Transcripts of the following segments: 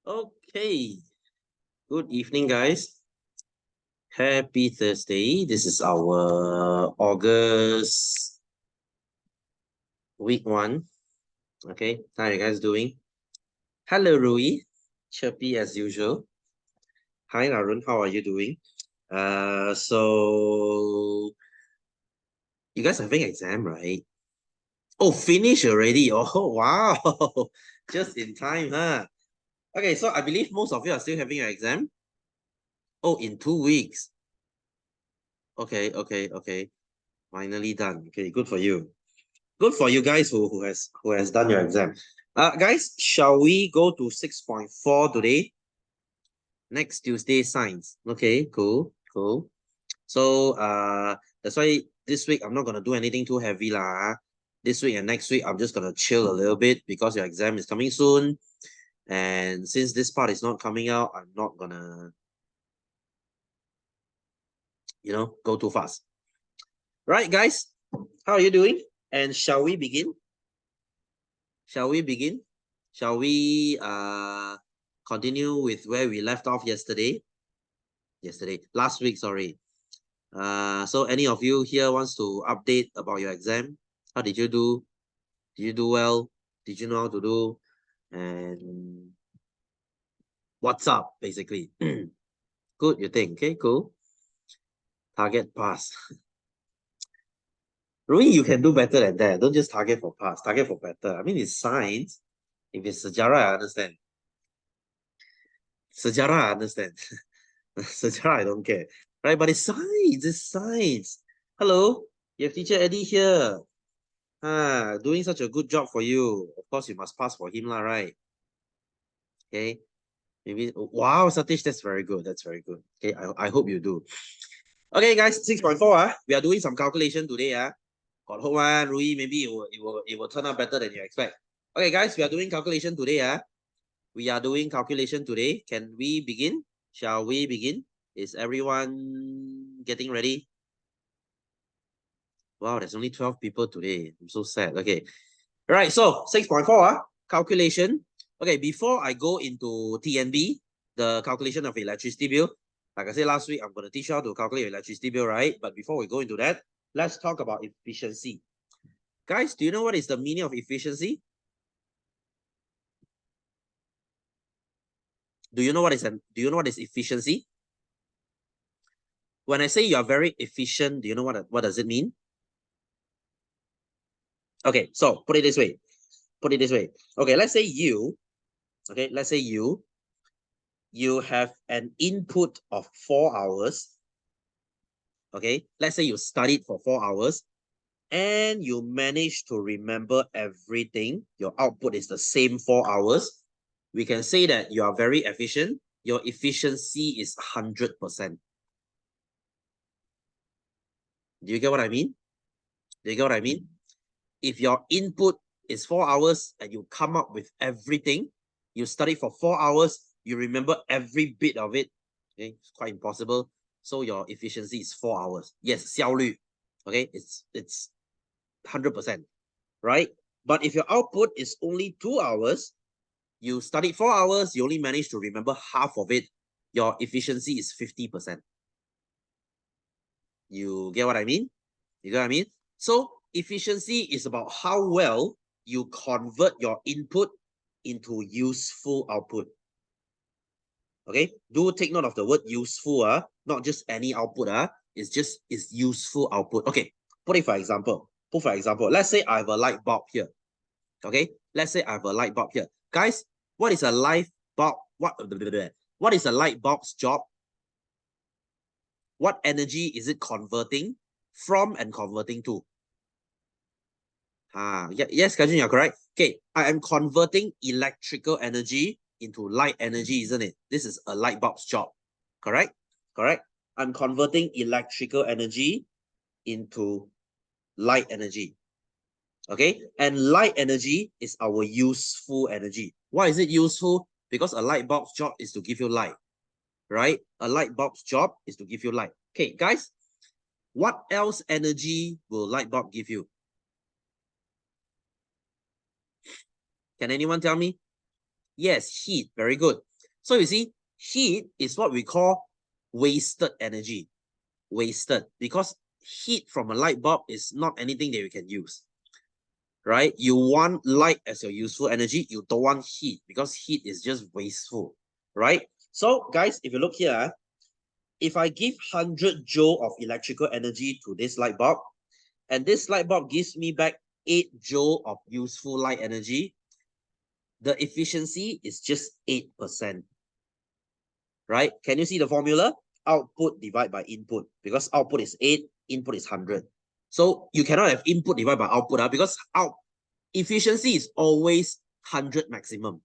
Okay. Good evening, guys. Happy Thursday. This is our August week 1. Okay. How are you guys doing? Hello, Rui. Chirpy as usual. Hi, Arun. How are you doing? So you guys are having exam, right? Oh, finish already. Oh, wow. Just in time, huh? Okay, so I believe most of you are still having your exam. Oh, in 2 weeks. Okay. Finally done. Okay, good for you. Good for you guys who has done your exam. Guys, shall we go to 6.4 today? Next Tuesday, science. Okay, cool. So that's why this week I'm not gonna do anything too heavy lah. This week and next week I'm just gonna chill a little bit because your exam is coming soon. And since this part is not coming out, I'm not gonna, go too fast. Right, guys? How are you doing? And shall we begin? Shall we begin? Shall we continue with where we left off yesterday? Last week, sorry. So any of you here wants to update about your exam? How did you do? Did you do well? Did you know how to do? And what's up, basically? Good, you think? Okay, cool. Target pass. Rui, you can do better than that. Don't just target for pass. Target for better. I mean, it's science. If it's sejarah, I understand. Sejarah, I understand. Sejarah, I don't care. Right, but it's science. It's science. Hello, you have teacher Eddie here. Doing such a good job for you. Of course, you must pass for him, lah, right? Okay. Maybe, wow, Satish, that's very good. That's very good. Okay, I hope you do. Okay, guys, 6.4. We are doing some calculation today. Got hope one, Rui, maybe it will turn out better than you expect. Okay, guys, we are doing calculation today. We are doing calculation today. Can we begin? Shall we begin? Is everyone getting ready? Wow, there's only 12 people today. I'm so sad. Okay. All right, so 6.4, calculation. Okay, before I go into TNB, the calculation of electricity bill, like I said last week, I'm going to teach you how to calculate electricity bill, right? But before we go into that, let's talk about efficiency. Guys, do you know what is the meaning of efficiency? Do you know what is efficiency? When I say you are very efficient, do you know what does it mean? Okay, so put it this way. Okay, let's say you have an input of 4 hours. Okay, let's say you studied for 4 hours and you manage to remember everything. Your output is the same 4 hours. We can say that you are very efficient. Your efficiency is 100%. Do you get what I mean? If your input is 4 hours and you come up with everything, you study for 4 hours, you remember every bit of it. Okay, it's quite impossible. So your efficiency is 4 hours. Yes, 效率. Okay, it's 100%, right? But if your output is only 2 hours, you studied 4 hours, you only managed to remember half of it, your efficiency is 50%. You get what I mean? So efficiency is about how well you convert your input into useful output. Okay, do take note of the word useful, not just any output, it's useful output. Okay, put for example, let's say I have a light bulb here. Okay, let's say I have a light bulb here. Guys, what is a light bulb? What is a light bulb's job? What energy is it converting from and converting to? Yes, Kajun, you're correct. Okay, I am converting electrical energy into light energy, isn't it? This is a light bulb's job. Correct? I'm converting electrical energy into light energy. Okay, and light energy is our useful energy. Why is it useful? Because a light bulb's job is to give you light, right? A light bulb's job is to give you light. Okay, guys, what else energy will light bulb give you? Can anyone tell me? Yes, heat. Very good. So you see, heat is what we call wasted energy. Wasted, because heat from a light bulb is not anything that you can use. Right? You want light as your useful energy. You don't want heat, because heat is just wasteful. Right? So guys, if you look here, if I give 100 joule of electrical energy to this light bulb, and this light bulb gives me back 8 joule of useful light energy, the efficiency is just 8%. Right? Can you see the formula? Output divided by input, because output is 8, input is 100. So you cannot have input divided by output, because efficiency is always 100 maximum.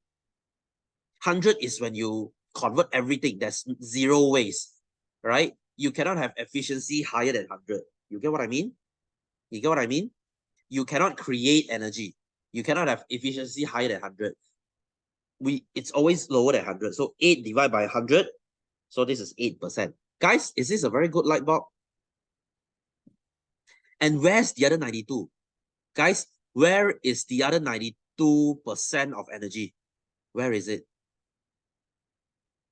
100 is when you convert everything, there's zero waste, right? You cannot have efficiency higher than 100. You get what I mean? You get what I mean? You cannot create energy. You cannot have efficiency higher than 100. It's always lower than 100. So 8 divided by 100. So this is 8%. Guys, is this a very good light bulb? And where's the other 92? Guys, where is the other 92% of energy? Where is it?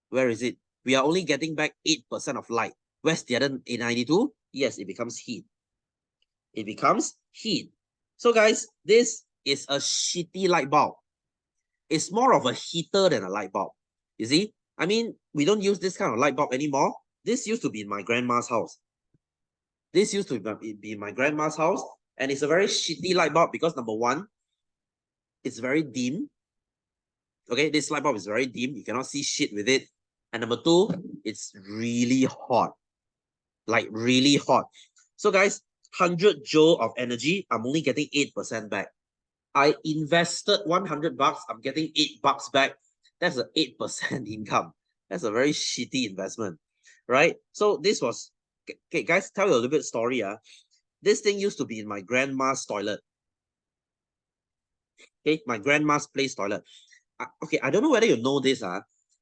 Where is it? We are only getting back 8% of light. Where's the other 92? Yes, it becomes heat. It becomes heat. So guys, this is a shitty light bulb. It's more of a heater than a light bulb. You see? I mean, we don't use this kind of light bulb anymore. This used to be in my grandma's house. This used to be in my grandma's house. And it's a very shitty light bulb because number one, it's very dim. Okay, this light bulb is very dim. You cannot see shit with it. And number two, it's really hot. Like really hot. So guys, 100 joule of energy, I'm only getting 8% back. I invested 100 bucks, I'm getting $8 back. That's an 8% income. That's a very shitty investment, right? So this was, okay, guys, tell you a little bit story. This thing used to be in my grandma's toilet. Okay, my grandma's place toilet. Okay, I don't know whether you know this.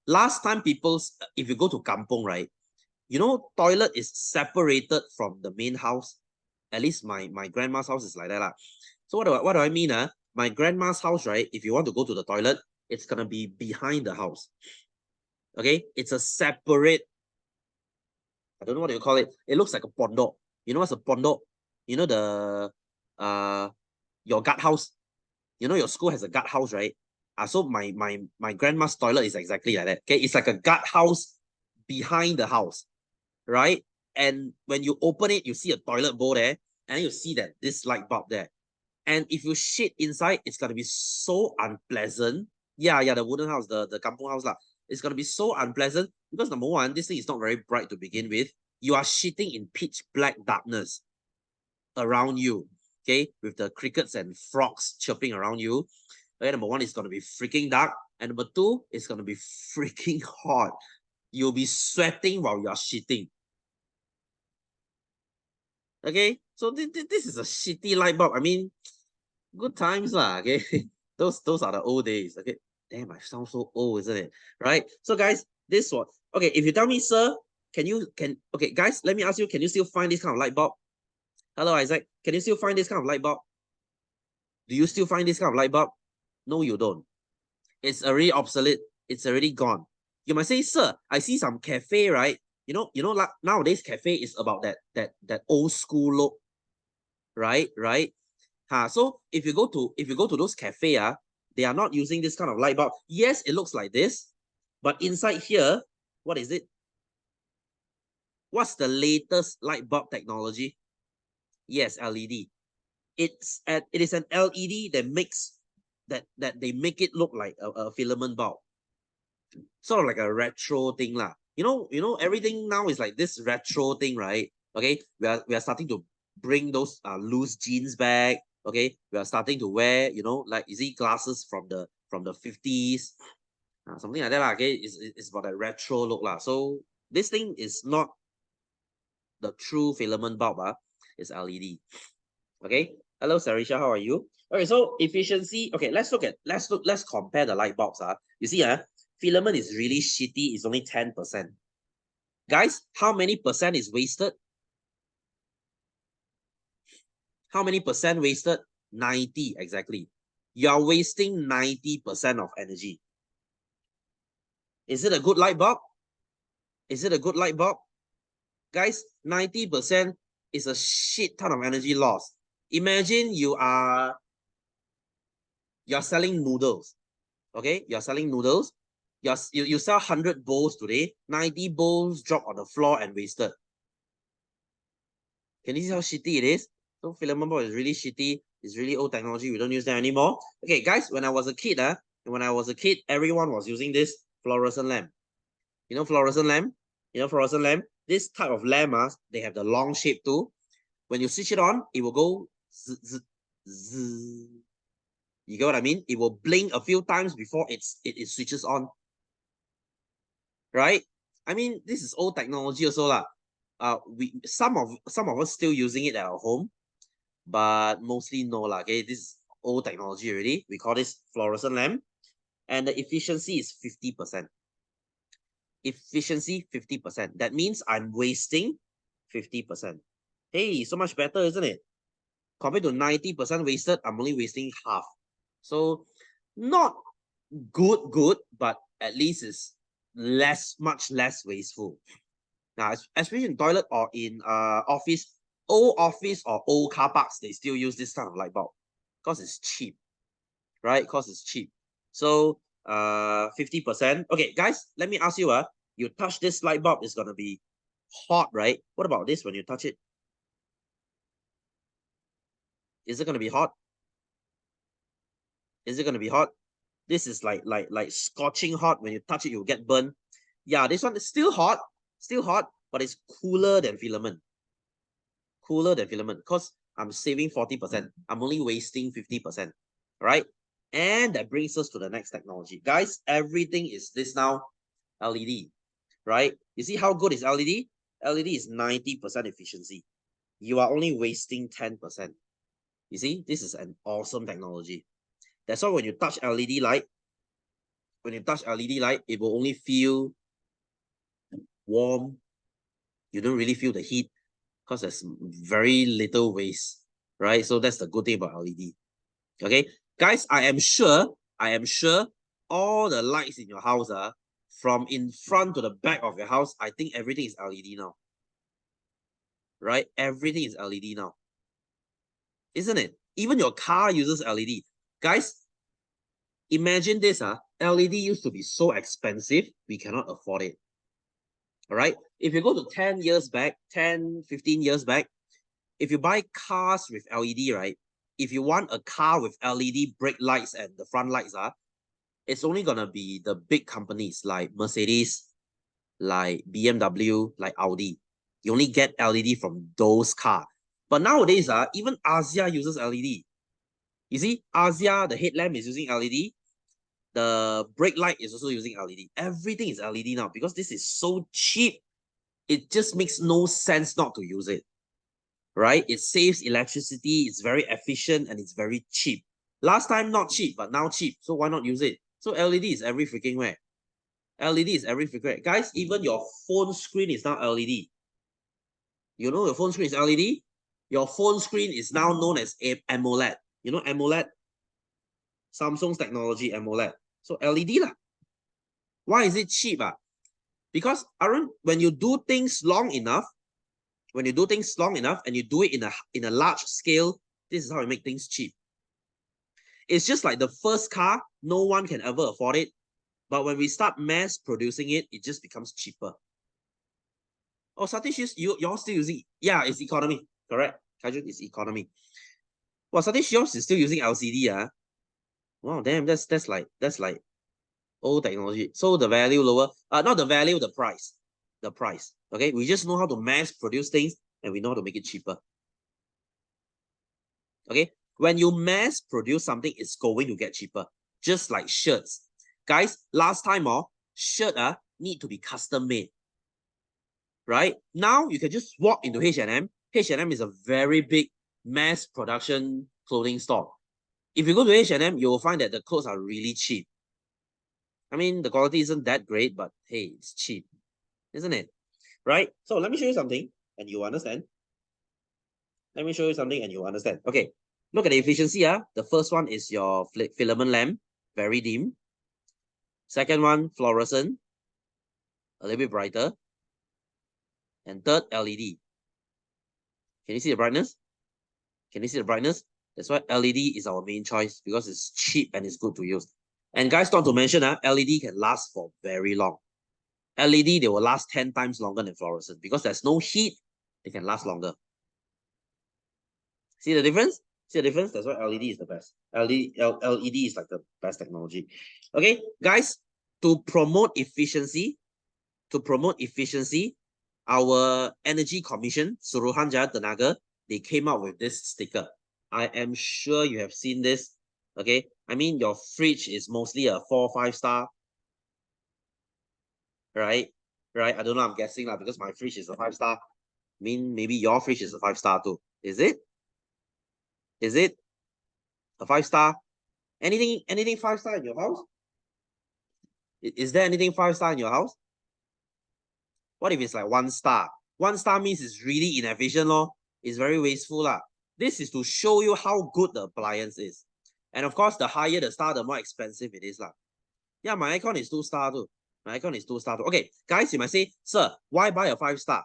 Last time if you go to kampong, right, you know, toilet is separated from the main house. At least my grandma's house is like that. So what do I mean? My grandma's house, right, if you want to go to the toilet, it's going to be behind the house. Okay, it's a separate, I don't know what you call it. It looks like a pondok. You know what's a pondok? You know your guard house. You know your school has a guard house, right? So my grandma's toilet is exactly like that. Okay, it's like a guard house behind the house, right? And when you open it, you see a toilet bowl there, and you see that this light bulb there. And if you shit inside, it's gonna be so unpleasant. Yeah, the wooden house, the kampung house lah. It's gonna be so unpleasant because number one, this thing is not very bright to begin with. You are shitting in pitch black darkness around you, okay, with the crickets and frogs chirping around you. Okay, number one, it's gonna be freaking dark, and number two, it's gonna be freaking hot. You'll be sweating while you're shitting. Okay, so this is a shitty light bulb. I mean, good times lah. Okay, those are the old days. Okay, damn, I sound so old, isn't it? Right. So guys, this one. Okay, if you tell me, sir, okay, guys, let me ask you, can you still find this kind of light bulb? Hello, Isaac. Can you still find this kind of light bulb? Do you still find this kind of light bulb? No, you don't. It's already obsolete. It's already gone. You might say, sir, I see some cafe, right? You know, like nowadays cafe is about that old school look, right? So if you go to those cafe, they are not using this kind of light bulb. Yes, it looks like this, but inside here, what is it? What's the latest light bulb technology? Yes, LED. It is an LED that makes that they make it look like a filament bulb, sort of like a retro thing lah. You know everything now is like this retro thing, right? Okay, we are starting to bring those loose jeans back. Okay, we are starting to wear, like, you see, glasses from the 50s, something like that lah. Okay, it's about a retro look lah. So this thing is not the true filament bulb, it's LED. Okay, hello Sarisha, how are you? Okay, so efficiency. Okay, let's compare the light bulbs. You see, filament is really shitty. It's only 10%. Guys, how many percent is wasted? How many percent wasted? 90 exactly. you're wasting 90% of energy. Is it a good light bulb? Is it a good light bulb? Guys, 90% is a shit ton of energy loss. Imagine you're selling noodles. Okay, you're selling noodles. You sell 100 bowls today, 90 bowls drop on the floor and wasted. Can you see how shitty it is? So filament board is really shitty. It's really old technology. We don't use that anymore. Okay, guys, when I was a kid, everyone was using this fluorescent lamp. You know fluorescent lamp? You know fluorescent lamp? This type of lamp, they have the long shape too. When you switch it on, it will go zzz, zzz, zzz. You get what I mean? It will blink a few times before it switches on. Right? I mean, this is old technology also lah. Some of us still using it at our home, but mostly no lah. Okay, this is old technology already. We call this fluorescent lamp, and the efficiency is 50%. Efficiency 50%. That means I'm wasting 50%. Hey, so much better, isn't it? Compared to 90% wasted, I'm only wasting half. So not good, but at least it's much less wasteful. Now, especially in toilet or in office, old office or old car parks, they still use this kind of light bulb because it's cheap, right? Because it's cheap. So 50%. Okay, guys, let me ask you, you touch this light bulb, it's gonna be hot, right? What about this when you touch it? Is it gonna be hot? Is it gonna be hot? This is like scorching hot. When you touch it, you'll get burned. Yeah, this one is still hot, but it's cooler than filament. Cooler than filament because I'm saving 40%. I'm only wasting 50%, right? And that brings us to the next technology. Guys, everything is this now LED, right? You see how good is LED? LED is 90% efficiency. You are only wasting 10%. You see, this is an awesome technology. That's why when you touch LED light, it will only feel warm. You don't really feel the heat because there's very little waste, right? So that's the good thing about LED. Okay, guys, I am sure all the lights in your house are from in front to the back of your house. I think everything is LED now, right? Everything is LED now, isn't it? Even your car uses LED. Guys, imagine this, LED used to be so expensive, we cannot afford it. All right, if you go to 10 years back, 10, 15 years back, if you buy cars with LED, right? If you want a car with LED brake lights and the front lights, it's only gonna be the big companies like Mercedes, like BMW, like Audi. You only get LED from those cars. But nowadays, even Asia uses LED. You see, Asia, the headlamp is using LED. The brake light is also using LED. Everything is LED now because this is so cheap. It just makes no sense not to use it, right? It saves electricity, it's very efficient, and it's very cheap. Last time not cheap, but now cheap. So why not use it? So LED is every freaking where. LED is every freaking where. Guys, even your phone screen is now LED. You know your phone screen is LED? Your phone screen is now known as AMOLED. You know AMOLED? Samsung's technology, AMOLED. So LED lah. Why is it cheap? Because Arun, when you do things long enough, and you do it in a large scale, this is how you make things cheap. It's just like the first car, no one can ever afford it. But when we start mass producing it, it just becomes cheaper. Oh, Satish, you're still using, yeah, it's economy, correct? Kaijun is economy. Well, Satish, yours is still using LCD, Wow, damn, that's like old technology. So the value lower, not the value, the price. The price. Okay, we just know how to mass produce things and we know how to make it cheaper. Okay, when you mass produce something, it's going to get cheaper. Just like shirts. Guys, last time, shirt need to be custom made. Right? Now you can just walk into H&M. H&M is a very big mass production clothing store. If you go to H&M, you will find that the clothes are really cheap. I mean, the quality isn't that great, but hey, it's cheap, isn't it? Right? So let me show you something and you understand. Let me show you something and you understand. Okay, Look at the efficiency. The first one is your filament lamp, very dim. Second one, fluorescent, a little bit brighter. And third, LED. Can you see the brightness? Can you see the brightness? That's why LED is our main choice because it's cheap and it's good to use. And guys, not to mention, LED can last for very long. LED, they will last 10 times longer than fluorescent because there's no heat, they can last longer. See the difference? See the difference? That's why LED is the best. LED is like the best technology. Okay, guys, to promote efficiency, our Energy Commission, Suruhanjaya Tenaga, they came out with this sticker. I am sure you have seen this. Okay, I mean, your fridge is mostly a 4-5 star. Right? I don't know, I'm guessing because my fridge is a 5 star. I mean, maybe your fridge is a 5 star too. Is it? Is it a 5 star? Anything 5 star in your house? Is there anything 5 star in your house? What if it's like 1 star? 1 star means it's really inefficient, it's very wasteful. This is to show you how good the appliance is. And of course, the higher the star, the more expensive it is. Yeah, my aircon is 2 star too. My aircon is 2 star too. Okay, guys, you might say, sir, why buy a 5 star?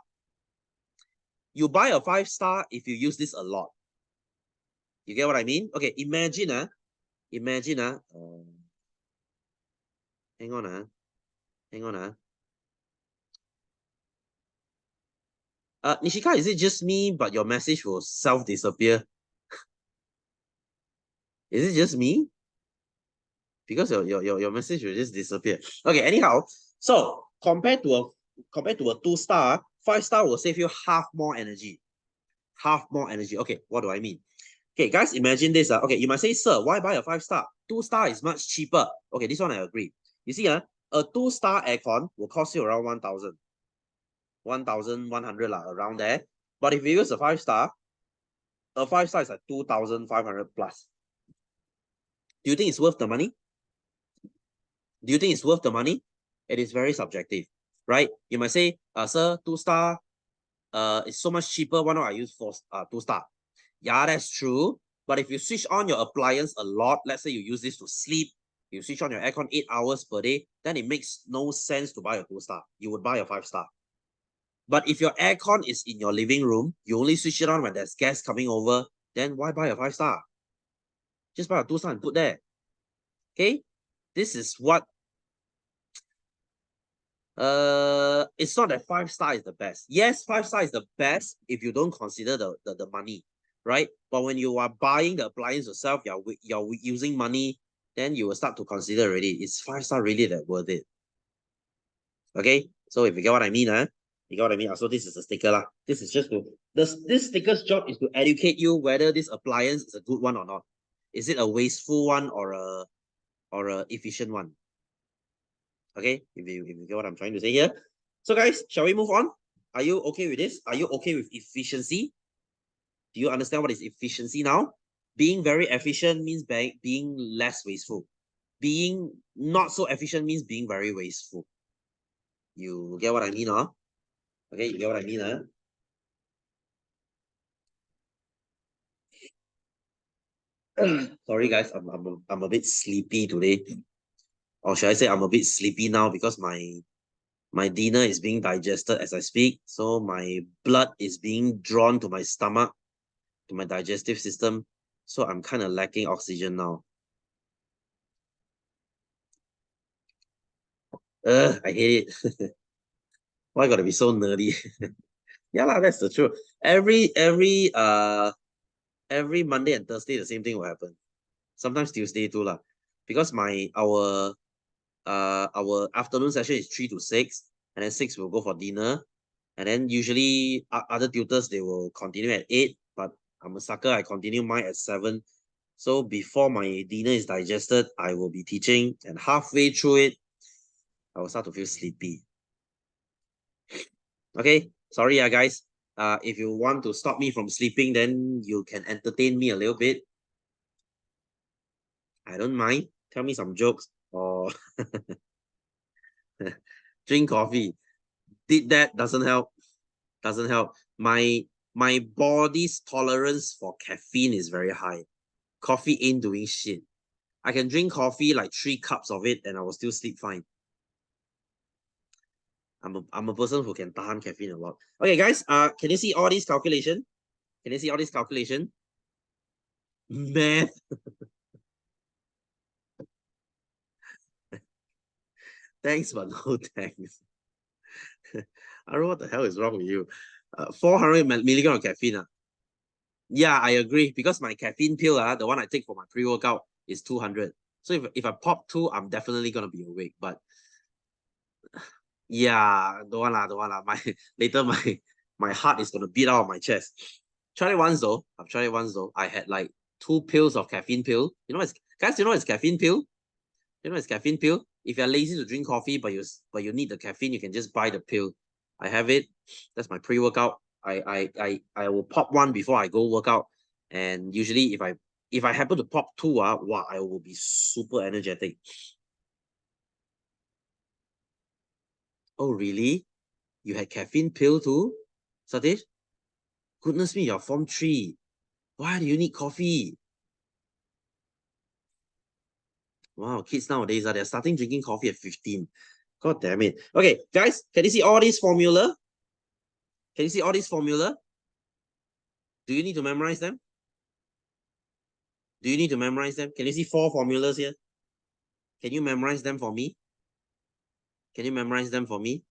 You buy a 5 star if you use this a lot. You get what I mean? Okay, imagine, hang on, Nishika, is it just me, but your message will self-disappear? Is it just me? Because your message will just disappear. Okay, anyhow, so compared to a 2 star, 5 star will save you half more energy. Half more energy. Okay, what do I mean? Okay, guys, imagine this. Okay, you might say, sir, why buy a 5 star? 2 star is much cheaper. Okay, this one I agree. You see, a 2 star aircon will cost you around 1,000. 1,100 around there. But if you use a 5 star, a 5 star is like 2,500 plus. Do you think it's worth the money? Do you think it's worth the money? It is very subjective, right? You might say, sir, 2 star, it's so much cheaper. Why not I use 2 star? Yeah, that's true. But if you switch on your appliance a lot, let's say you use this to sleep, you switch on your aircon 8 hours per day, then it makes no sense to buy a 2 star. You would buy a 5 star. But if your aircon is in your living room, you only switch it on when there's guests coming over, then why buy a 5 star? Just buy a 2 star and put there. Okay? This is what it's not that 5 star is the best. Yes, 5 star is the best if you don't consider the money, right? But when you are buying the appliance yourself, you're using money, then you will start to consider already, is 5 star really that worth it? Okay, so if you get what I mean, you get what I mean. So this is a sticker This is just this sticker's job is to educate you whether this appliance is a good one or not. Is it a wasteful one or a efficient one? Okay, if you get what I'm trying to say here. So guys, shall we move on? Are you okay with this? Are you okay with efficiency? Do you understand what is efficiency now? Being very efficient means being less wasteful. Being not so efficient means being very wasteful. You get what I mean, huh? Okay, you get what I mean, huh? Sorry guys, I'm a bit sleepy today. Or should I say I'm a bit sleepy now because my dinner is being digested as I speak. So my blood is being drawn to my stomach, to my digestive system. So I'm kind of lacking oxygen now. I hate it. Why gotta be so nerdy? Yeah, that's the truth. Every Monday and Thursday, the same thing will happen. Sometimes Tuesday too, because our afternoon session is 3 to 6, and then 6 we'll go for dinner. And then usually other tutors, they will continue at 8, but I'm a sucker, I continue mine at 7. So before my dinner is digested, I will be teaching, and halfway through it, I will start to feel sleepy. Okay, sorry, guys. If you want to stop me from sleeping, then you can entertain me a little bit. I don't mind. Tell me some jokes or drink coffee. Did that, doesn't help. Doesn't help. My body's tolerance for caffeine is very high. Coffee ain't doing shit. I can drink coffee like 3 cups of it and I will still sleep fine. I'm a person who can tahan caffeine a lot. Okay, guys, can you see all these calculation? Can you see all these calculation? Math. Thanks, but no thanks. I don't know what the hell is wrong with you. 400 milligram of caffeine. Yeah, I agree. Because my caffeine pill, the one I take for my pre-workout is 200. So if I pop 2, I'm definitely gonna be awake. But yeah, don't want lah. Later my heart is gonna beat out of my chest. Try it once though. I've tried it once though. I had like 2 pills of caffeine pill. You know guys, you know it's caffeine pill? You know it's caffeine pill? If you're lazy to drink coffee but you need the caffeine, you can just buy the pill. I have it. That's my pre-workout. I will pop one before I go workout. And usually if I happen to pop 2, wow, I will be super energetic. Oh really? You had caffeine pill too? Satish? Goodness me, you're Form 3. Why do you need coffee? Wow, kids nowadays, they're starting drinking coffee at 15. God damn it. Okay, guys, can you see all these formula? Can you see all these formula? Do you need to memorize them? Do you need to memorize them? Can you see 4 formulas here? Can you memorize them for me? Can you memorize them for me?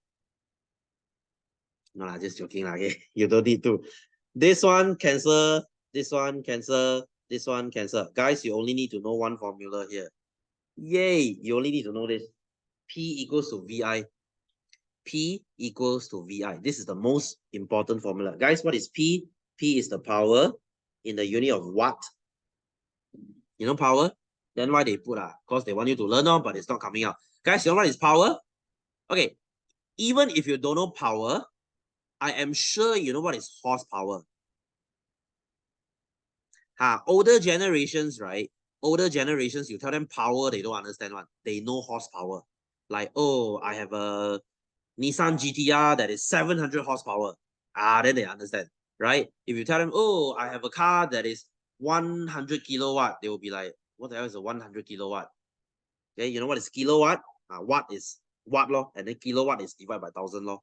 No, just joking. Okay? You don't need to. This one, cancel. This one, cancel. This one, cancel. Guys, you only need to know one formula here. Yay! You only need to know this. P equals to VI. P equals to VI. This is the most important formula. Guys, what is P? P is the power in the unit of watt. You know power? Then why they put because they want you to learn but it's not coming out. Guys, you know what is power? Okay, even if you don't know power, I am sure you know what is horsepower. Older generations, right? Older generations, you tell them power, they don't understand what. They know horsepower. Like, oh, I have a Nissan GTR that is 700 horsepower. Then they understand, right? If you tell them, oh, I have a car that is 100 kilowatt, they will be like, what the hell is a 100 kilowatt? Okay, you know what is kilowatt? Watt is watt law, and then kilowatt is divided by 1,000 law.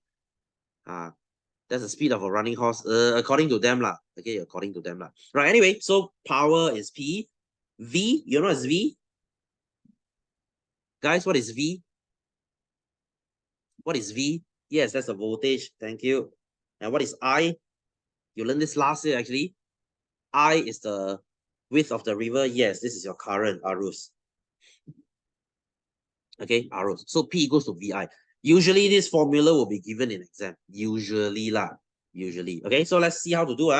That's the speed of a running horse, according to them lah. Okay, according to them lah. Right, anyway, so power is P. V, you know what is V? Guys, what is V? What is V? Yes, that's the voltage. Thank you. And what is I? You learned this last year, actually. I is the width of the river. Yes, this is your current, Arus. Okay, Arus. So P equals to VI. Usually, this formula will be given in exam. Usually lah. Usually. Okay, so let's see how to do.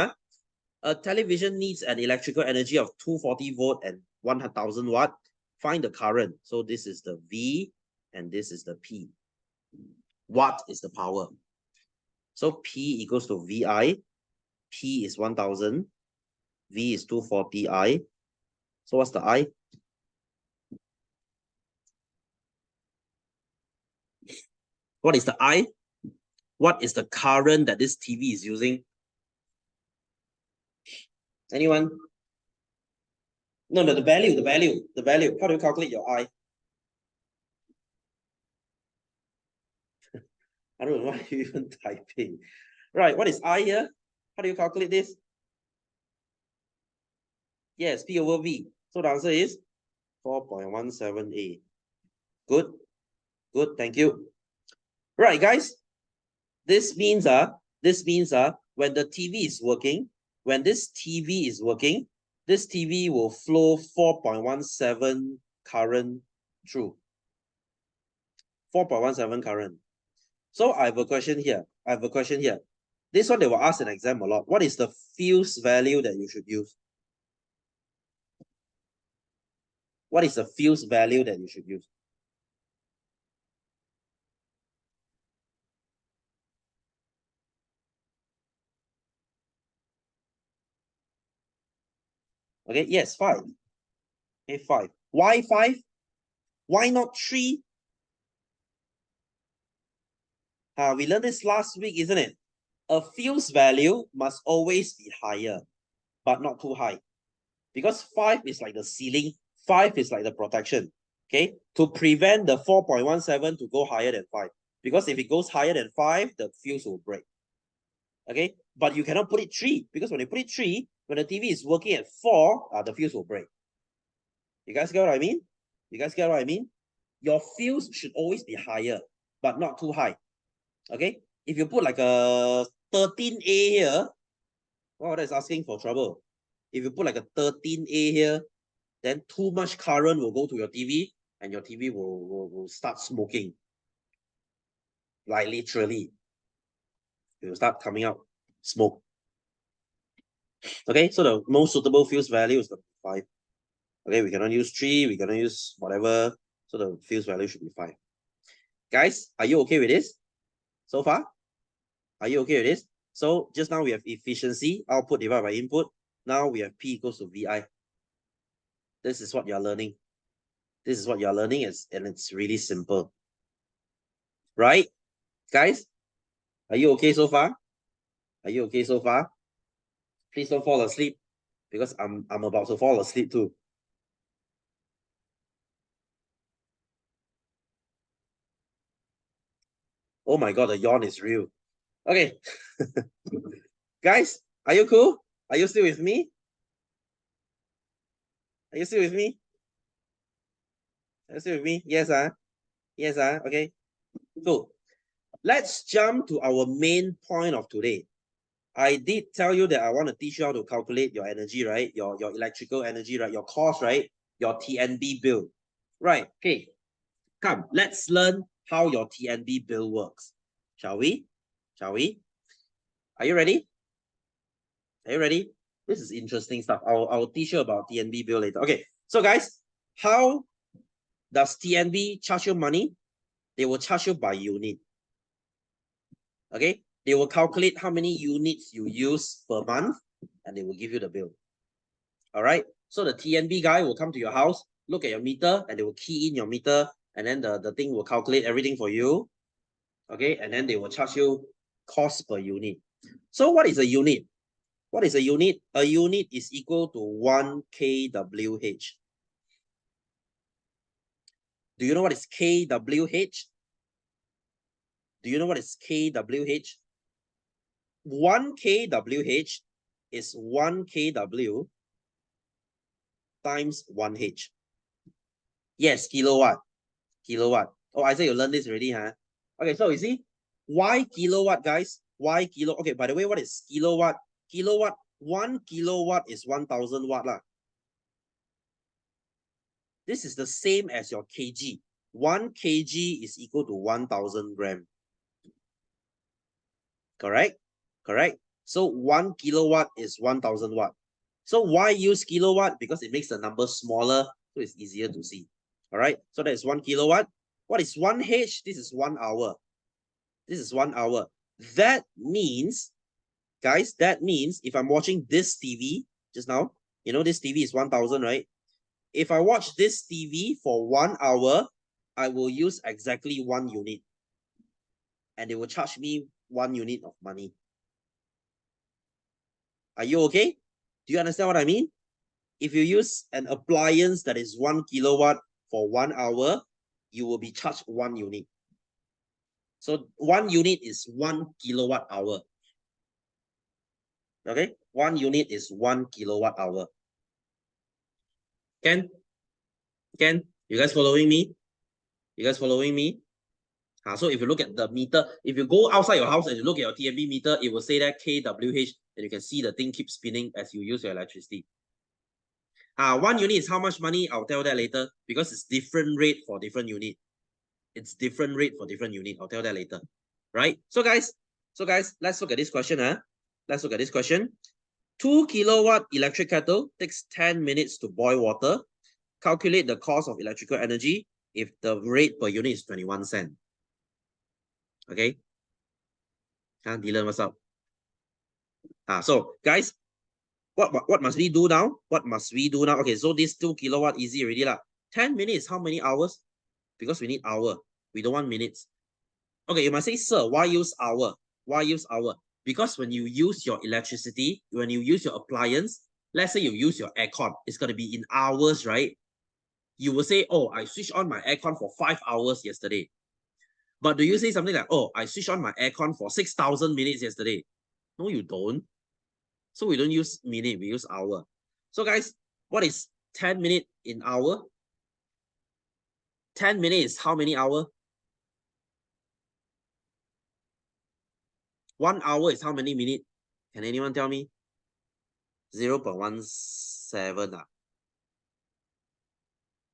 A television needs an electrical energy of 240 volt and 1,000 watt. Find the current. So this is the V and this is the P. Watt is the power. So P equals to VI. P is 1,000. V is 240 I. So what's the I? What is the I? What is the current that this TV is using? Anyone? No, the value. How do you calculate your I? I don't know why you even typing. Right, what is I here? How do you calculate this? Yes, P over V. So the answer is 4.17A. Good. Good, thank you. Right, guys. This means when the TV is working, when this TV is working, this TV will flow 4.17 current through. 4.17 current. So I have a question here. This one they will ask in exam a lot. What is the fuse value that you should use? What is the fuse value that you should use? Okay, yes, 5. Okay, 5. Why 5? Why not 3? We learned this last week, isn't it? A fuse value must always be higher, but not too high. Because 5 is like the ceiling, 5 is like the protection, okay? To prevent the 4.17 to go higher than 5. Because if it goes higher than 5, the fuse will break. Okay, but you cannot put it 3, because when you put it 3, when the TV is working at 4, the fuse will break. You guys get what I mean? You guys get what I mean? Your fuse should always be higher, but not too high. Okay, if you put like a 13A here, well, that's asking for trouble. If you put like a 13A here, then too much current will go to your TV, and your TV will start smoking. Like literally. It will start coming out smoke. Okay, so the most suitable fuse value is the 5. Okay, we cannot use 3, we cannot use whatever. So the fuse value should be 5. Guys, are you okay with this so far? Are you okay with this? So just now we have efficiency, output divided by input. Now we have P equals to VI. This is what you're learning. This is what you're learning, and it's really simple. Right? Guys, are you okay so far? Are you okay so far? Please don't fall asleep, because I'm about to fall asleep too. Oh my god, the yawn is real. Okay. Guys, are you cool? Are you still with me? Are you still with me? Are you still with me? Yes, yes, okay. Cool. Let's jump to our main point of today. I did tell you that I want to teach you how to calculate your energy, right? Your electrical energy, right? Your cost, right? Your TNB bill. Right. Okay. Come, let's learn how your TNB bill works. Shall we? Shall we? Are you ready? Are you ready? This is interesting stuff. I'll teach you about TNB bill later. Okay. So guys, how does TNB charge you money? They will charge you by unit. Okay. They will calculate how many units you use per month, and they will give you the bill. All right. So the TNB guy will come to your house, look at your meter, and they will key in your meter, and then the thing will calculate everything for you. Okay. And then they will charge you cost per unit. So what is a unit? What is a unit? A unit is equal to 1 kWh. Do you know what is kWh? Do you know what is kWh? 1 kWh is 1 kW times 1H. Yes, kilowatt. Kilowatt. Oh, I said you learned this already, huh? Okay, so you see, why kilowatt, guys? Why kilo? Okay, by the way, what is kilowatt? Kilowatt, 1 kilowatt is 1000 watt lah. This is the same as your kg. 1 kg is equal to 1000 gram. Correct? Correct? So 1 kilowatt is 1000 watt. So why use kilowatt? Because it makes the number smaller, so it's easier to see. All right, so that is 1 kilowatt. What is 1H? This is 1 hour. This is 1 hour. That means, guys, that means if I'm watching this TV just now, you know this TV is 1000, right? If I watch this TV for 1 hour, I will use exactly 1 unit. And they will charge me 1 unit of money. Are you okay? Do you understand what I mean? If you use an appliance that is 1 kilowatt for 1 hour, you will be charged 1 unit. So 1 unit is 1 kilowatt hour. Okay, 1 unit is 1 kilowatt hour. Can you guys following me? You guys following me? So if you look at the meter, if you go outside your house and you look at your TNB meter, it will say that kWh, and you can see the thing keeps spinning as you use your electricity. 1 unit is how much money? I'll tell that later, because it's different rate for different unit. It's different rate for different unit. I'll tell that later. Right? So guys, let's look at this question. Let's look at this question. 2 kilowatt electric kettle takes 10 minutes to boil water. Calculate the cost of electrical energy if the rate per unit is 21 cents. Okay. Dylan, what's up? So guys, what must we do now? What must we do now? Okay, so this 2 kilowatt easy already lah. 10 minutes, how many hours? Because we need hour. We don't want minutes. Okay, you must say, sir, why use hour? Why use hour? Because when you use your electricity, when you use your appliance, let's say you use your aircon, it's going to be in hours, right? You will say, oh, I switched on my aircon for 5 hours yesterday. But do you say something like, oh, I switched on my aircon for 6,000 minutes yesterday? No, you don't. So we don't use minute, we use hour. So guys, what is 10 minutes in hour? 10 minutes is how many hours? 1 hour is how many minutes? Can anyone tell me? 0.17 ah?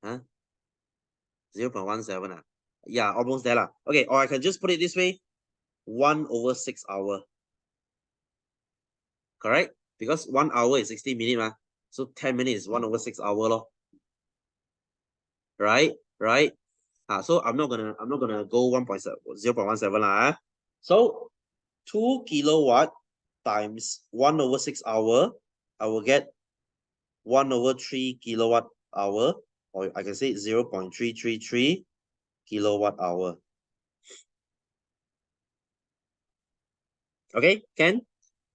Huh? 0.17 ah? Yeah, almost there lah. Okay, or I can just put it this way. 1/6 hour. Correct? Because 1 hour is 60 minutes ma. So 10 minutes is 1/6 hour lor. Right? Right? So I'm not gonna go 0.17 lah. So 2 kilowatt times 1/6 hour, I will get 1/3 kilowatt hour, or I can say 0.333 kilowatt hour. Okay, can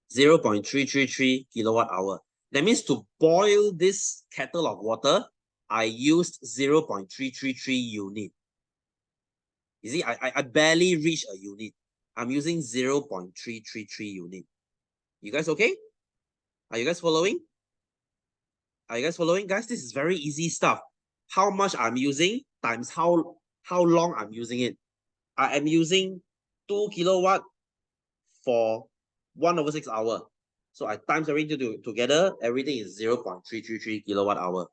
0.333 kilowatt hour. That means to boil this kettle of water, I used 0.333 unit. You see, I barely reach a unit. I'm using 0.333 unit. You guys okay? Are you guys following? Are you guys following? Guys, this is very easy stuff. How much I'm using times how long I'm using it. I am using 2 kilowatt for 1/6 hour. So I times everything together, everything is 0.333 kilowatt hour.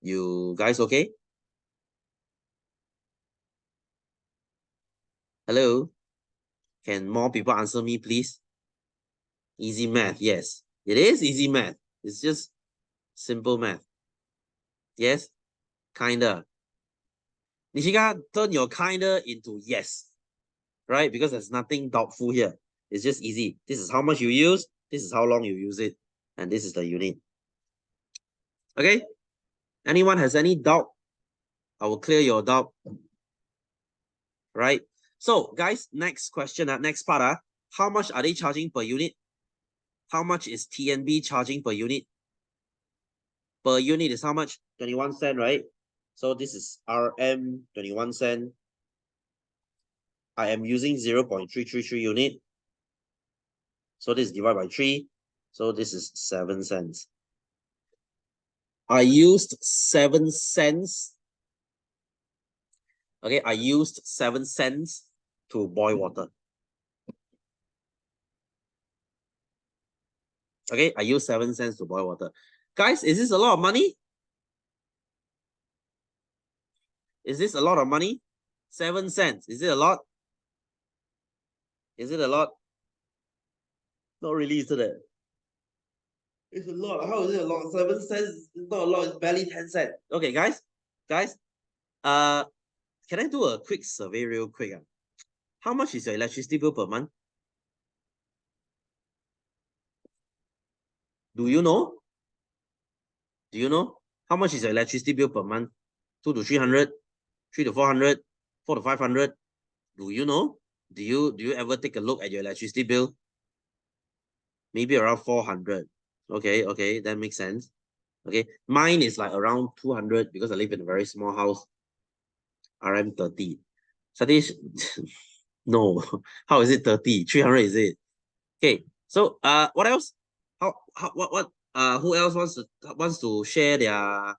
You guys okay? Hello? Can more people answer me, please? Easy math, yes. It is easy math. It's just simple math. Yes? Kinda. Nishika, turn your kinda into yes. Right? Because there's nothing doubtful here. It's just easy. This is how much you use. This is how long you use it. And this is the unit. Okay? Anyone has any doubt? I will clear your doubt. Right? So, guys, next question, next part. How much are they charging per unit? How much is TNB charging per unit? Per unit is how much? 21 cents, right? So this is RM 21 cents. I am using 0.333 unit. So this is divided by 3. So this is 7 cents. I used 7 cents. Okay, I used 7 cents to boil water. Okay, I used 7 cents to boil water. Guys, is this a lot of money? Is this a lot of money? 7 cents. Is it a lot? Is it a lot? Not really, is it? It's a lot. How is it a lot? 7 cents is not a lot. It's barely 10 cents. Okay, guys. Can I do a quick survey real quick? How much is your electricity bill per month? Do you know? Do you know? How much is your electricity bill per month? 200 to 300, 300 to 400, 400 to 500. Do you know? Do you ever take a look at your electricity bill? Maybe around 400. Okay, that makes sense. Okay, mine is like around 200 because I live in a very small house. RM30. Satish, no. How is it 30? 300 is it? Okay. So what else? Who else wants to share their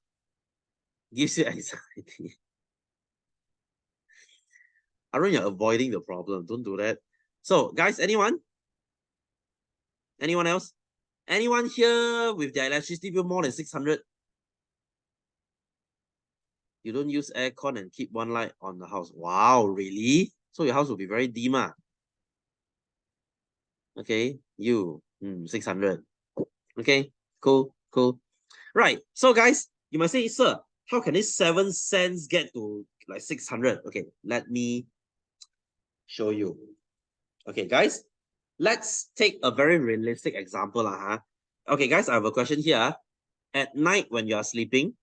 gives you anxiety? Arun, you're avoiding the problem. Don't do that. So guys, anyone? Anyone else? Anyone here with their electricity bill more than 600? You don't use aircon and keep one light on the house. Wow, really? So your house will be very dim. Okay, you 600. Okay, cool. Right. So guys, you might say, sir, how can this 7 cents get to like 600? Okay, let me show you. Okay, guys, let's take a very realistic example. Okay, guys, I have a question here. At night when you are sleeping,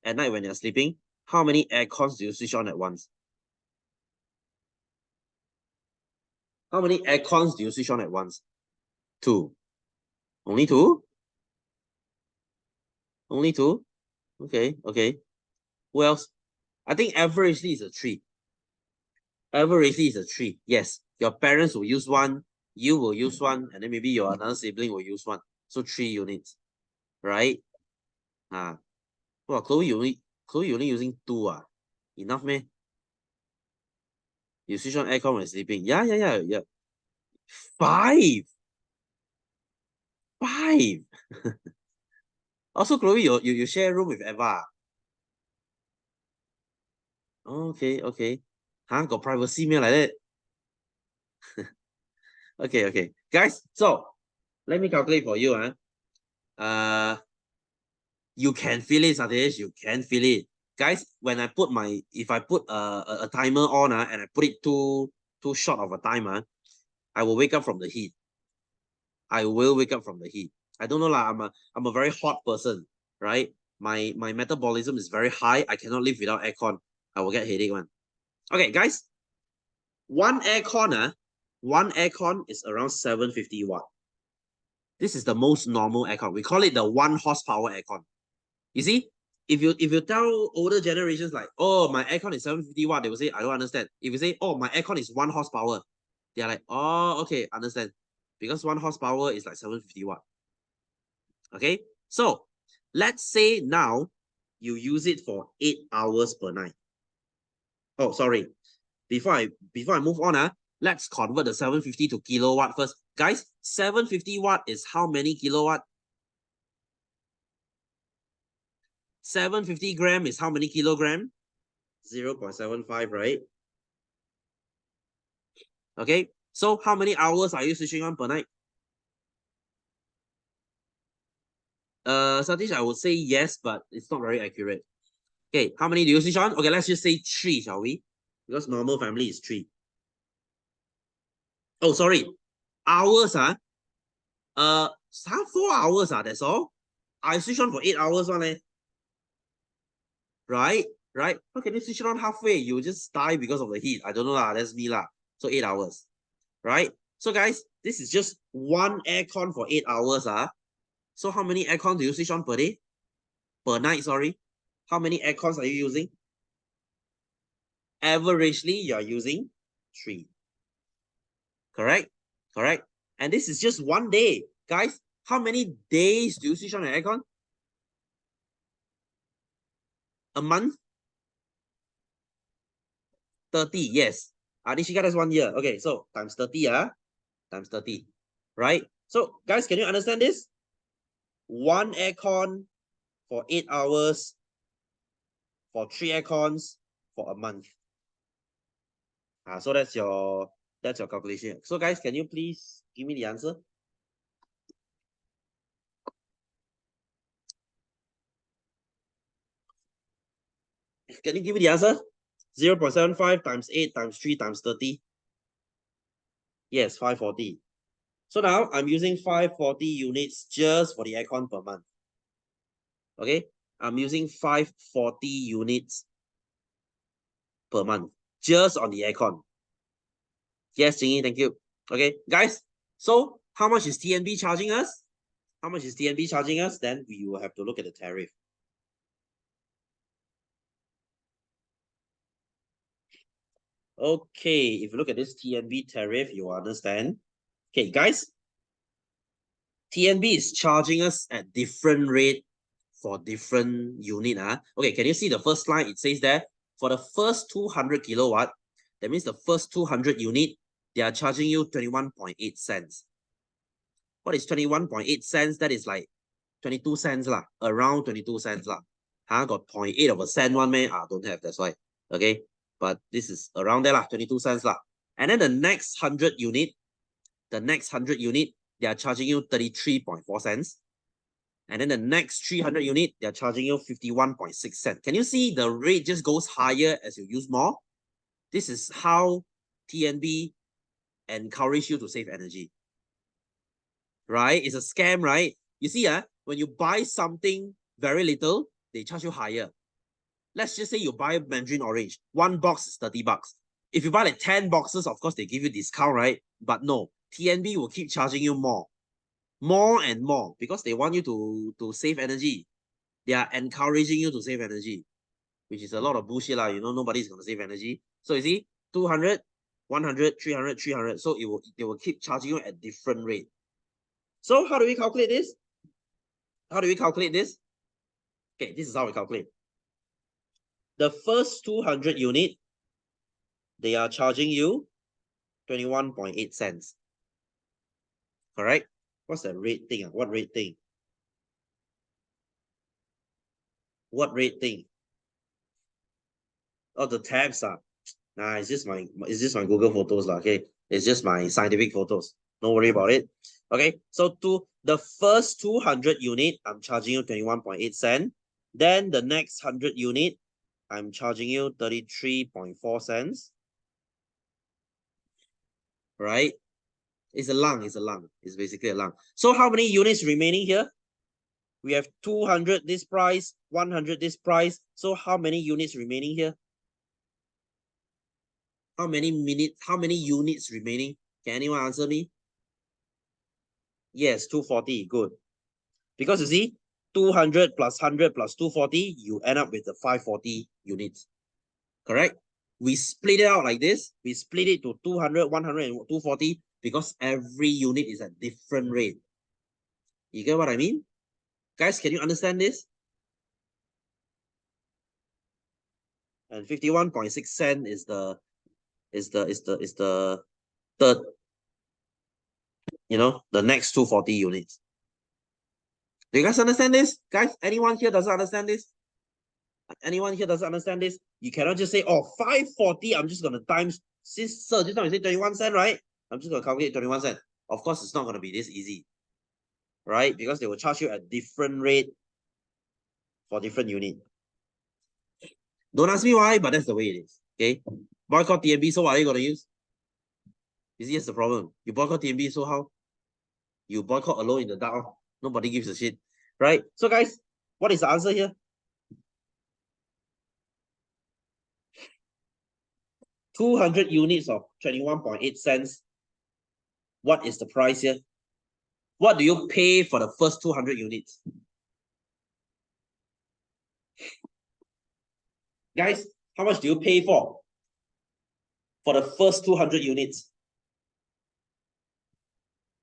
how many air cons do you switch on at once? How many air cons do you switch on at once? 2. Only 2? Only 2? Okay, okay. Who else? I think averagely is a 3. Averagely is a 3. Yes, your parents will use 1, you will use 1, and then maybe your another sibling will use 1. So 3 units, right? Well, Chloe only using 2 Enough, man. You switch on aircon when sleeping. Yeah. 5. 5. Also, Chloe, you share room with Eva. Okay. Got privacy me like that. Okay. Guys, so let me calculate for you. You can feel it, Satish. You can feel it. Guys, when I put if I put a timer on and I put it too short of a time, I will wake up from the heat. I will wake up from the heat. I don't know lah. I'm a very hot person, right? My metabolism is very high. I cannot live without aircon. I will get headache one. Okay, guys. One aircon is around 750 watt. This is the most normal aircon. We call it the 1 horsepower aircon. You see, if you tell older generations like, oh, my aircon is 750 watt, they will say, I don't understand. If you say, oh, my aircon is 1 horsepower, they're like, oh, okay, understand. Because 1 horsepower is like 750 watt. Okay, so let's say now you use it for 8 hours per night. Oh, sorry. Before I move on, let's convert the 750 to kilowatt first. Guys, 750 watt is how many kilowatt? 750 gram is how many kilogram? 0.75, right? Okay, so how many hours are you switching on per night? Satish, I would say yes, but it's not very accurate. Okay, how many do you switch on? Okay, let's just say 3, shall we? Because normal family is 3. Oh, sorry. Hours, 4 hours, that's all. I switch on for 8 hours one, right? How can you switch it on halfway? You just die because of the heat. I don't know lah. That's me lah. So 8 hours, right? So guys, this is just 1 aircon for 8 hours. So how many aircons do you switch on per day? Per night, sorry. How many aircons are you using? Averagely, you are using 3. Correct? And this is just 1 day. Guys, how many days do you switch on an aircon? A month? 30, yes. Nishika, that's 1 year. Okay, so times 30, times 30, right? So guys, can you understand this? 1 aircon for 8 hours, for 3 aircons for a month. So that's your calculation. So guys, can you please give me the answer? Can you give me the answer? 0.75 times 8 times 3 times 30. Yes, 540. So now I'm using 540 units just for the aircon per month. Okay, I'm using 540 units per month just on the aircon. Yes, Jingy, thank you. Okay, guys, so how much is TNB charging us? How much is TNB charging us? Then we will have to look at the tariff. Okay, if you look at this TNB tariff, you will understand. Okay, guys, TNB is charging us at different rate for different unit. Okay, can you see the first line? It says there, for the first 200 kilowatt, that means the first 200 unit, they are charging you 21.8 cents. What is 21.8 cents? That is like 22 cents lah, around 22 cents lah. Got 0.8 of a cent one, man. Don't have, that's why. Okay, but this is around there lah, 22 cents lah. And then the next 100 unit, they are charging you 33.4 cents. And then the next 300 unit, they're charging you 51.6 cents. Can you see the rate just goes higher as you use more? This is how TNB encourage you to save energy. Right? It's a scam, right? You see, when you buy something very little, they charge you higher. Let's just say you buy Mandarin Orange. 1 box is 30 bucks. If you buy like 10 boxes, of course, they give you discount, right? But no, TNB will keep charging you more and more because they want you to save energy. They are encouraging you to save energy, which is a lot of bullshit lah. You know, nobody's going to save energy. So you see, 200, 100, 300, 300. So they will keep charging you at different rate. So how do we calculate this? How do we calculate this? Okay, this is how we calculate. The first 200 unit, they are charging you 21.8 cents. Correct? What's the rate thing? What rate thing? What rate thing? Oh, the tabs are. Nah, it's just my Google photos lah. Okay, it's just my scientific photos. Don't worry about it. Okay, so to the first 200 unit, I'm charging you 21.8 cents. Then the next 100 unit, I'm charging you 33.4 cents. Right? It's a lung. It's a lung. It's basically a lung. So how many units remaining here? We have 200 this price, 100 this price. So how many units remaining here? How many units remaining? Can anyone answer me? Yes, 240. Good. Because you see, 200 plus 100 plus 240, you end up with the 540 units. Correct? We split it out like this. We split it to 200, 100, and 240 because every unit is at different rate. You get what I mean? Guys, can you understand this? And 51.6 cents is the third, the next 240 units. Do you guys understand this? Guys, anyone here doesn't understand this? Anyone here doesn't understand this? You cannot just say, oh, 540, I'm just going to times, since sir, just now you say 21 cents, right? I'm just going to calculate 21 cents. Of course, it's not going to be this easy, right? Because they will charge you at different rate for different unit. Don't ask me why, but that's the way it is, okay? Boycott TNB, so what are you going to use? You see, that's the problem. You boycott TNB, so how? You boycott alone in the dark. Nobody gives a shit, right? So guys, what is the answer here? 200 units of 21.8 cents. What is the price here? What do you pay for the first 200 units? Guys, how much do you pay for the first 200 units?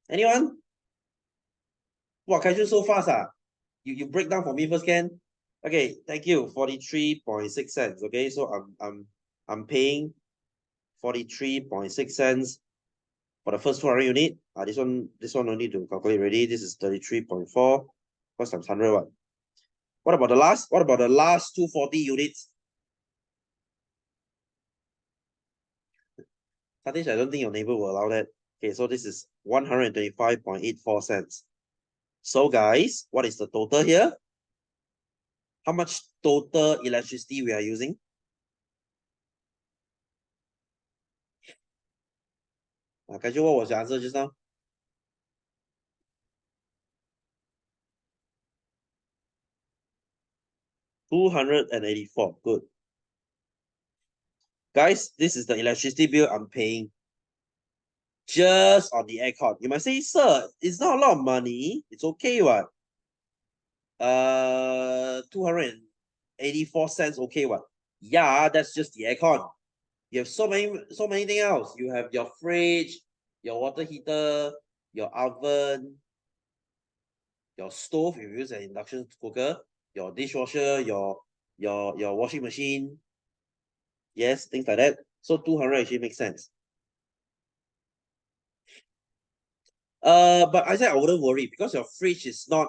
Anyone? Wow, can you so fast? You break down for me first, Ken. Okay, thank you. 43.6 cents. Okay, so I'm paying 43.6 cents for the first 200 unit. This one no need to calculate already. This is 33.4 plus times 100 what? What about the last? What about the last 240 units? Satish, I don't think your neighbor will allow that. Okay, so this is 125.84 cents. So guys, what is the total here? How much total electricity we are using? Can you what was your answer just now? 284. Good. Guys, this is the electricity bill I'm paying just on the aircon. You might say, sir, it's not a lot of money. It's okay, what? 284 cents, okay, what? Yeah, that's just the aircon. You have so many things else. You have your fridge, your water heater, your oven, your stove if you use an induction cooker, your dishwasher, your washing machine. Yes, things like that. So 200 actually makes sense. But I said I wouldn't worry because your fridge is not.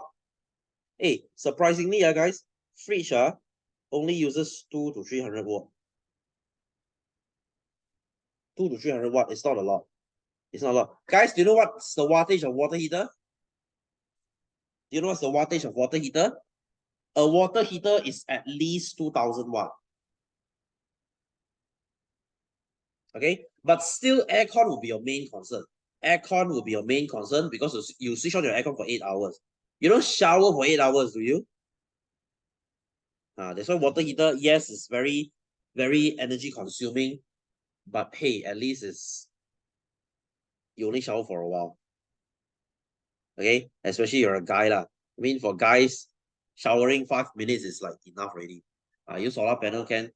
Hey, surprisingly, guys, fridge only uses 200 to 300 watt. 200 to 300 watt. It's not a lot. It's not a lot. Guys, do you know what's the wattage of water heater? Do you know what's the wattage of water heater? A water heater is at least 2000 watt. Okay, but still aircon will be your main concern. Aircon will be your main concern because you switch on your aircon for 8 hours. You don't shower for 8 hours, do you? That's why water heater, yes, it's very, very energy consuming, but hey, at least you only shower for a while. Okay, especially you're a guy lah. I mean, for guys, showering 5 minutes is like enough already. Use solar panel can.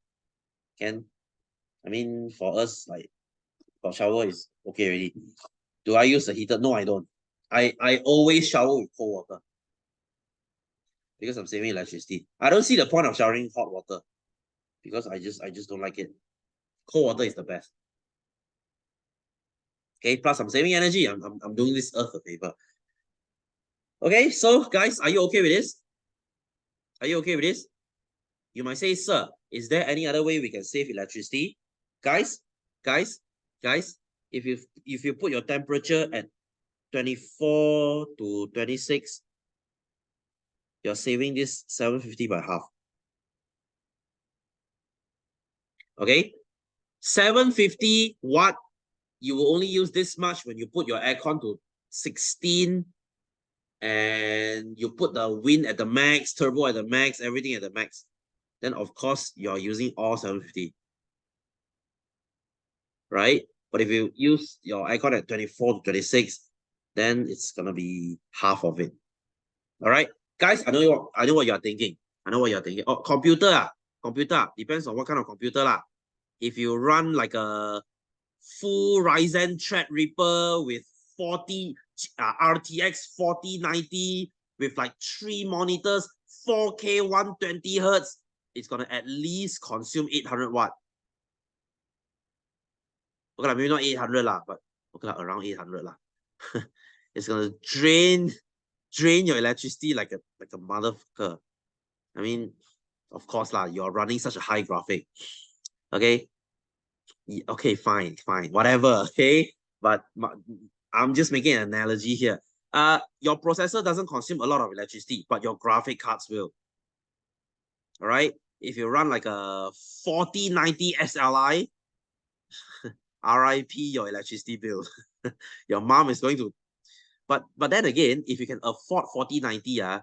I mean, for us, like, for shower is okay already. Do I use the heater? No, I don't. I always shower with cold water because I'm saving electricity. I don't see the point of showering hot water because I just don't like it. Cold water is the best. Okay, plus I'm saving energy. I'm doing this earth a favor. Okay, so guys, are you okay with this? Are you okay with this? You might say, sir, is there any other way we can save electricity? Guys, guys, if you put your temperature at 24 to 26, you're saving this 750 by half. Okay, 750 watt, you will only use this much when you put your aircon to 16 and you put the wind at the max, turbo at the max, everything at the max. Then of course you're using all 750. Right? But if you use your aircon at 24 to 26, then it's gonna be half of it. All right, guys, I know what you're thinking. I know what you're thinking. Oh, computer, depends on what kind of computer lah. If you run like a full Ryzen Threadripper with 40 RTX 4090 with like 3 monitors, 4K 120 hertz, it's gonna at least consume 800 watt. Okay, maybe not 800 lah, but okay, around 800 lah. It's gonna drain your electricity like a motherfucker. I mean, of course lah, you're running such a high graphic. Okay. Okay, fine, whatever. Okay, but I'm just making an analogy here. Your processor doesn't consume a lot of electricity, but your graphic cards will. All right. If you run like a 4090 SLI, RIP your electricity bill. Your mom is going to. But then again, if you can afford 4090, yeah,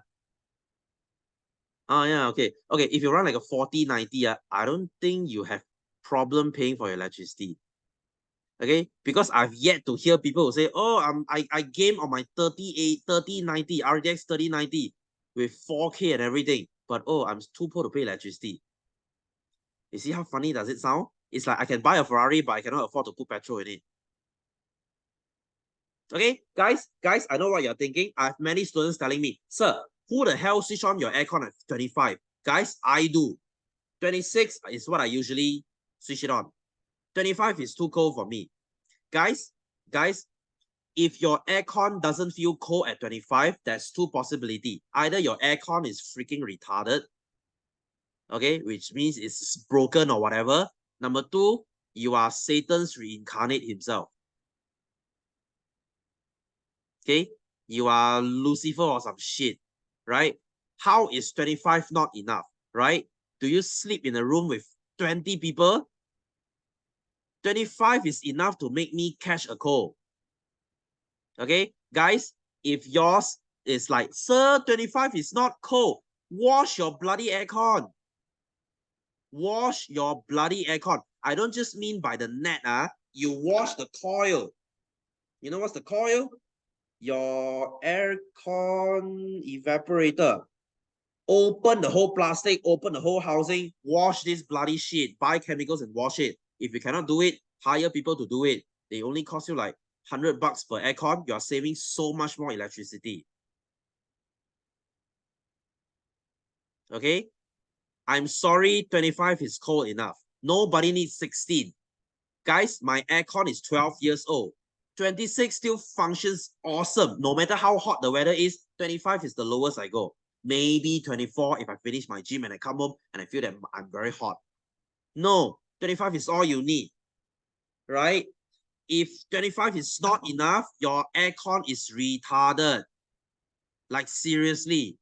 okay. If you run like a 4090, I don't think you have problem paying for your electricity. Okay, because I've yet to hear people who say, oh, I game on my 3090 RTX 3090 with 4K and everything, but oh, I'm too poor to pay electricity. You see how funny does it sound? It's like I can buy a Ferrari, but I cannot afford to put petrol in it. Okay, guys, I know what you're thinking. I have many students telling me, sir, who the hell switch on your aircon at 25? Guys, I do. 26 is what I usually switch it on. 25 is too cold for me. Guys, if your aircon doesn't feel cold at 25, there's two possibilities. Either your aircon is freaking retarded, okay, which means it's broken or whatever. Number two, you are Satan's reincarnate himself. Okay, you are Lucifer or some shit, right? How is 25 not enough, right? Do you sleep in a room with 20 people? 25 is enough to make me catch a cold. Okay, guys, if yours is like, sir, 25 is not cold, wash your bloody aircon. Wash your bloody aircon. I don't just mean by the net, you wash the coil. You know what's the coil? Your aircon evaporator. Open the whole plastic, open the whole housing, wash this bloody shit, buy chemicals and wash it. If you cannot do it, hire people to do it. They only cost you like $100 per aircon. You're saving so much more electricity. Okay? I'm sorry, 25 is cold enough. Nobody needs 16. Guys, my aircon is 12 years old. 26 still functions awesome. No matter how hot the weather is, 25 is the lowest I go. Maybe 24 if I finish my gym and I come home and I feel that I'm very hot. No, 25 is all you need, right? If 25 is not enough, your aircon is retarded. Like seriously,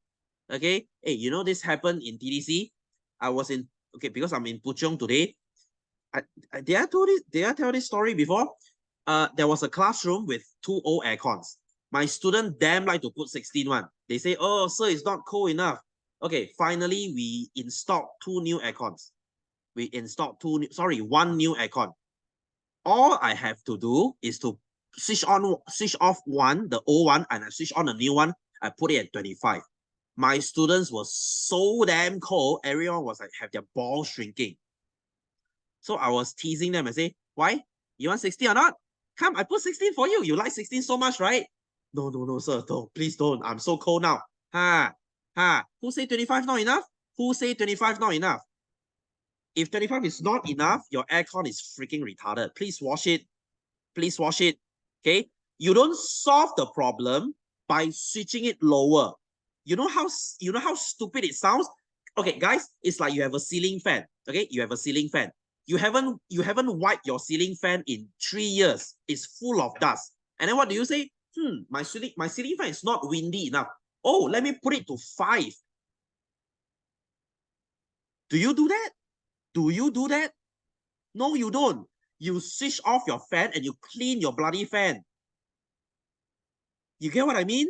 okay? Hey, you know this happened in TDC? I was in, okay, because I'm in Puchong today. Did I tell this story before? There was a classroom with 2 old aircons. My student damn like to put 16 one. They say, oh, sir, it's not cold enough. Okay, finally, we installed 2 new aircons. We installed 1 new aircon. All I have to do is to switch off one, the old one, and I switch on the new one. I put it at 25. My students were so damn cold. Everyone was like, have their balls shrinking. So I was teasing them and say, why? You want 16 or not? Come, I put 16 for you. You like 16 so much, right? No, no, no, sir. Don't. Please don't. I'm so cold now. Ha. Ha. Who say 25 not enough? Who say 25 not enough? If 25 is not enough, your aircon is freaking retarded. Please wash it. Please wash it. Okay? You don't solve the problem by switching it lower. You know how stupid it sounds? Okay, guys, it's like you have a ceiling fan. Okay, you have a ceiling fan. You haven't wiped your ceiling fan in 3 years. It's full of dust. And then what do you say? My ceiling fan is not windy enough. Oh, let me put it to 5. Do you do that? Do you do that? No, you don't. You switch off your fan and you clean your bloody fan. You get what I mean?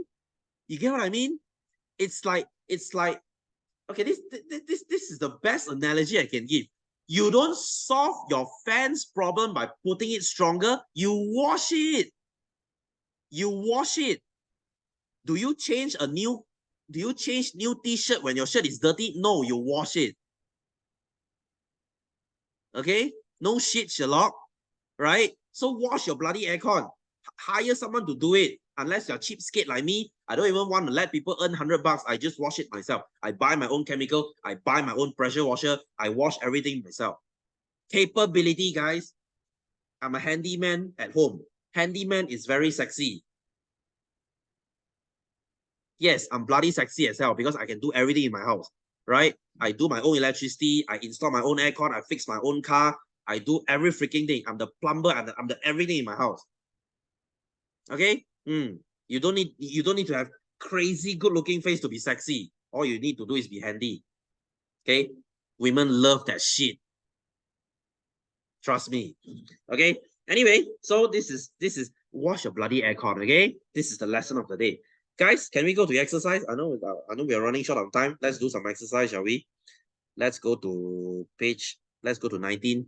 You get what I mean? It's like, okay, this is the best analogy I can give. You don't solve your fan's problem by putting it stronger. You wash it. You wash it. Do you change new t-shirt when your shirt is dirty? No, you wash it. Okay? No shit, Sherlock. Right? So wash your bloody aircon. Hire someone to do it. Unless you're cheapskate like me, I don't even want to let people earn $100. I just wash it myself. I buy my own chemical. I buy my own pressure washer. I wash everything myself. Capability, guys. I'm a handyman at home. Handyman is very sexy. Yes, I'm bloody sexy as hell because I can do everything in my house, right? I do my own electricity. I install my own aircon. I fix my own car. I do every freaking thing. I'm the plumber. I'm the everything in my house. Okay? You don't need to have crazy good looking face to be sexy. All you need to do is be handy. Okay? Women love that shit. Trust me. Okay? Anyway, so this is wash your bloody aircon, okay? This is the lesson of the day. Guys, can we go to exercise? I know we are running short on time. Let's do some exercise, shall we? Let's go to 19.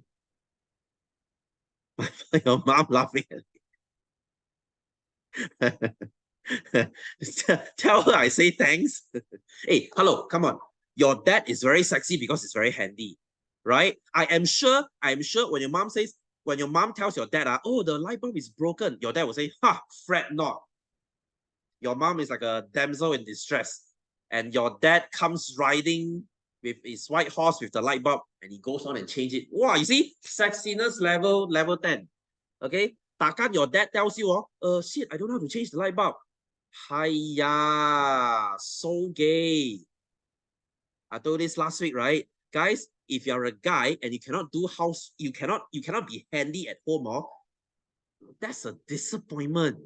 Your mom laughing at Tell her I say thanks. Hey, hello, come on. Your dad is very sexy because it's very handy, right? I am sure when your mom tells your dad, oh, the light bulb is broken, your dad will say, fret not. Your mom is like a damsel in distress, and your dad comes riding with his white horse with the light bulb, and he goes on and change it. Wow, you see, sexiness level 10. Okay, Takan, your dad tells you, shit, I don't know how to change the light bulb. Hiya, so gay. I told this last week, right? Guys, if you're a guy and you cannot be handy at home, that's a disappointment.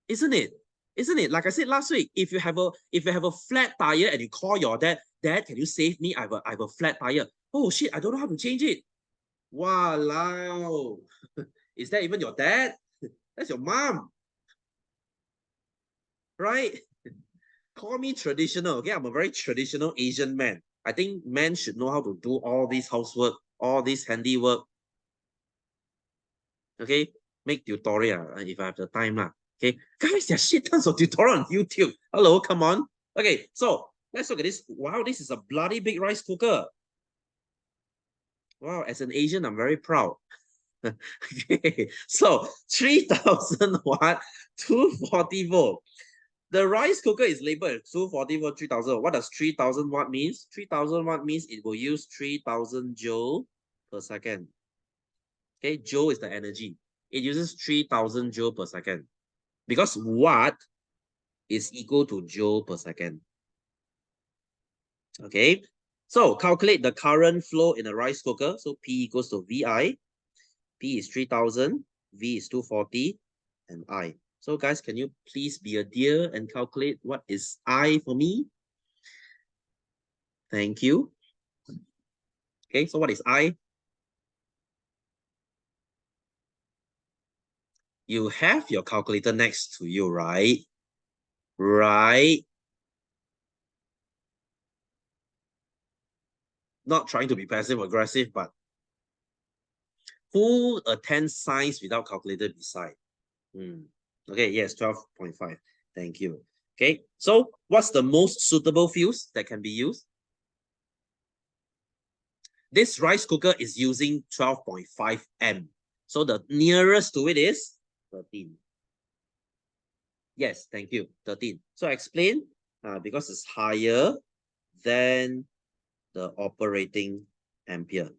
Isn't it? Isn't it? Like I said last week, if you have a flat tire and you call your dad, can you save me? I have a flat tire. Oh shit, I don't know how to change it. Wow. Is that even your dad? That's your mom. Right? Call me traditional. Okay, I'm a very traditional Asian man. I think men should know how to do all this housework, all this handiwork. Okay, make tutorial if I have the time lah. Okay, guys, there's shit tons of tutorial on YouTube. Hello, come on. Okay, so let's look at this. Wow, this is a bloody big rice cooker. Wow, as an Asian, I'm very proud. Okay, so 3,000 watt, 240 volt. The rice cooker is labeled 240 volt, 3,000. What does 3,000 watt means? 3,000 watt means it will use 3,000 joule per second. Okay, joule is the energy. It uses 3,000 joule per second because watt is equal to joule per second. Okay, so calculate the current flow in a rice cooker. So P equals to VI. P is 3,000, V is 240, and I. So guys, can you please be a dear and calculate what is I for me? Thank you. Okay, so what is I? You have your calculator next to you, right? Right? Not trying to be passive aggressive, but who attends science without calculator beside? Okay, yes, 12.5. Thank you. Okay, so what's the most suitable fuse that can be used? This rice cooker is using 12.5 amp. So the nearest to it is 13. Yes, thank you, 13. So explain, because it's higher than the operating ampere,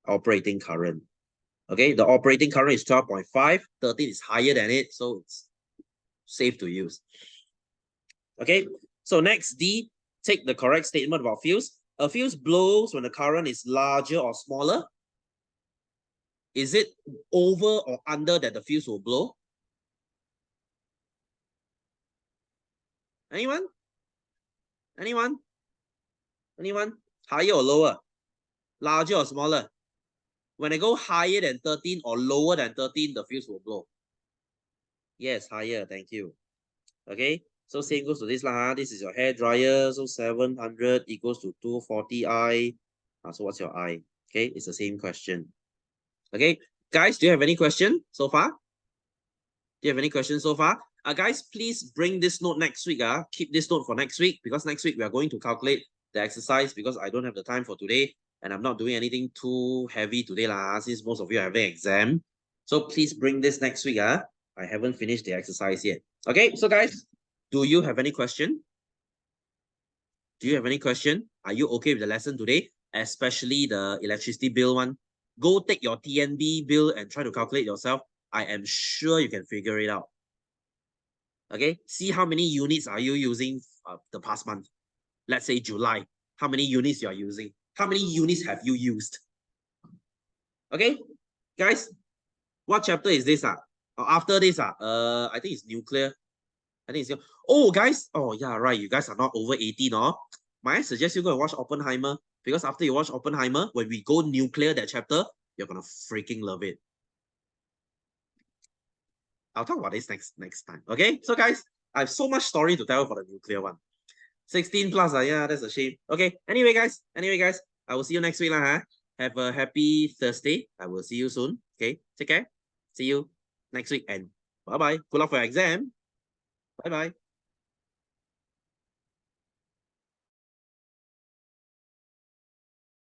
operating current. Okay, the operating current is 12.5, 13 is higher than it, so it's safe to use. Okay, so next D, take the correct statement about fuse. A fuse blows when the current is larger or smaller. Is it over or under that the fuse will blow? Anyone? Anyone? Anyone? Higher or lower? Larger or smaller? When I go higher than 13 or lower than 13, the fuse will blow. Yes, higher, thank you. Okay, so same goes to this lah. This is your hair dryer, so 700 equals to 240 I. So what's your I? Okay, it's the same question. Okay, guys, do you have any question so far? Do you have any questions so far? Guys, please bring this note next week. Keep this note for next week, because next week we are going to calculate the exercise, because I don't have the time for today and I'm not doing anything too heavy today lah, since most of you are having exam. So please bring this next week. I haven't finished the exercise yet. Okay, so guys, do you have any question? Do you have any question? Are you okay with the lesson today? Especially the electricity bill one. Go take your TNB bill and try to calculate yourself. I am sure you can figure it out. Okay, see how many units are you using the past month. Let's say July. How many units you are using? How many units have you used? Okay, guys, what chapter is this? After this, I think it's nuclear. I think it's, oh guys, oh yeah, right. You guys are not over 18, no? Might I suggest you go and watch Oppenheimer? Because after you watch Oppenheimer, when we go nuclear, that chapter, you're gonna freaking love it. I'll talk about this next time. Okay, so guys, I have so much story to tell for the nuclear one. 16 plus, yeah, that's a shame. Okay, anyway, guys, I will see you next week, huh? Have a happy Thursday. I will see you soon. Okay, take care. See you next week and bye bye. Good luck for your exam. Bye bye.